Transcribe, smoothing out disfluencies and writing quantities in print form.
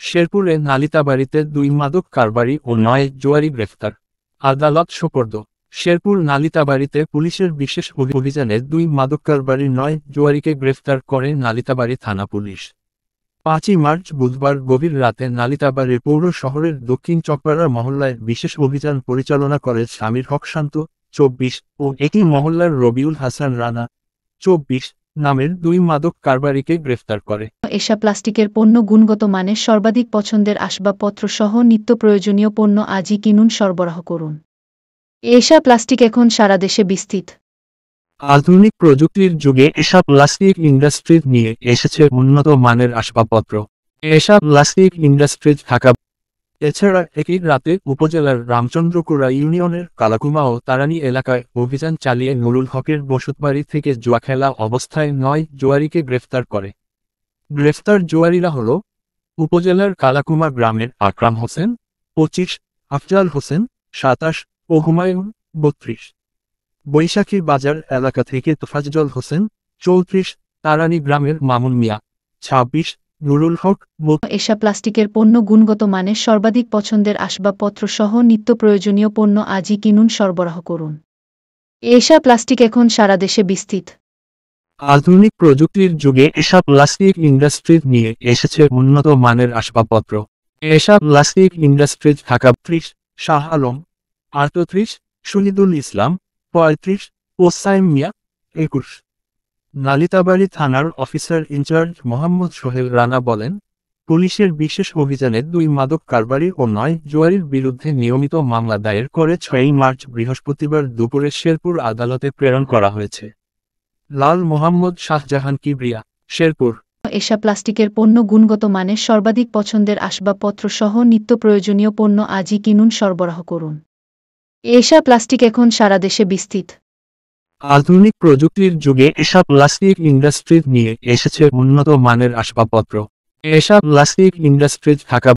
শেরপুরে নালিতাবাড়ীতে 2 মাদক কারবারি ও 9 জুয়ারি গ্রেফতার। আদালত সোপর্দ। শেরপুর নালিতাবাড়ীতে পুলিশের বিশেষ অভিযানে 2 মাদক কারবারি 9 জুয়ারিকে গ্রেফতার করে নালিতাবাড়ী থানা পুলিশ। 5ই মার্চ বুধবার গভীর রাতে নালিতাবাড়ী পৌর শহরের দক্ষিণ চকপাড়া মহল্লায় বিশেষ অভিযান পরিচালনা করে শামীর হক শান্ত 24 ও একই মহল্লার রবিউল হাসান রানা 24 নামের 2 মাদক কারবারিকে গ্রেফতার করে। এশা প্লাস্টিকের পণ্য গুণগত মানের সর্বাধিক পছন্দের আসবাবপত্র সহ নিত্য প্রয়োজনীয় পণ্য আজই কিনুন, সরবরাহ করুন। এশা প্লাস্টিক এখন সারা দেশে বিস্তৃত। আধুনিক প্রযুক্তির যুগে এশা প্লাস্টিক ইন্ডাস্ট্রি নিয়ে এসেছে উন্নত মানের আসবাবপত্র। এশা প্লাস্টিক ইন্ডাস্ট্রিজ ঢাকা। এছাড়া একই রাতে উপজেলার রামচন্দ্রপুরা ইউনিয়নের কালাকুমা ও তারানি এলাকায় অভিযান চালিয়ে নুরুল হকের বসতবাড়ি থেকে জুয়া খেলা অবস্থায় 9 জুয়ারিকে গ্রেফতার করে। গ্রেফতার জুয়ারিরা হল উপজেলার কালাকুমা গ্রামের আকরাম হোসেন 25, আফজাল হোসেন 27 ও হুমায়ুন 32। বৈশাখী বাজার এলাকা থেকে তোফাজ্জল হোসেন 34, তারানি গ্রামের মামুন মিয়া 26, নুরুল হক। এশা প্লাস্টিকের পণ্য গুণগত মানের সর্বাধিক পছন্দের আসবাবপত্র সহ নিত্য প্রয়োজনীয় পণ্য আজই কিনুন, সরবরাহ করুন। এশা প্লাস্টিক এখন সারা দেশে বিস্তৃত। আধুনিক প্রযুক্তির যুগে এশা প্লাস্টিক ইন্ডাস্ট্রি নিয়ে এসেছে উন্নত মানের আসবাবপত্র। এশা প্লাস্টিক ইন্ডাস্ট্রিজ ঢাকা। 30 শাহ আলম 38, শহীদুল ইসলাম 35 ও সাইম মিয়া 21। নালিতাবাড়ী থানার অফিসার ইনচার্জ মোহাম্মদ সোহেল রানা বলেন, পুলিশের বিশেষ অভিযানে 2 মাদক কারবারি ও 9 জুয়ারির বিরুদ্ধে নিয়মিত মামলা দায়ের করে 6ই মার্চ বৃহস্পতিবার দুপুরে শেরপুর আদালতে প্রেরণ করা হয়েছে। লাল মোহাম্মদ শাহজাহান কিবরিয়া, শেরপুর। এশা প্লাস্টিকের পণ্য গুণগত মানের সর্বাধিক পছন্দের আসবাবপত্র সহ নিত্য প্রয়োজনীয় পণ্য আজই কিনুন, সরবরাহ করুন। এশা প্লাস্টিক এখন সারা দেশে বিস্তৃত। আধুনিক প্রযুক্তির যুগে এশা প্লাস্টিক ইন্ডাস্ট্রি নিয়ে এসেছে উন্নত মানের আসবাবপত্র। এশা প্লাস্টিক ইন্ডাস্ট্রিজ ঢাকা।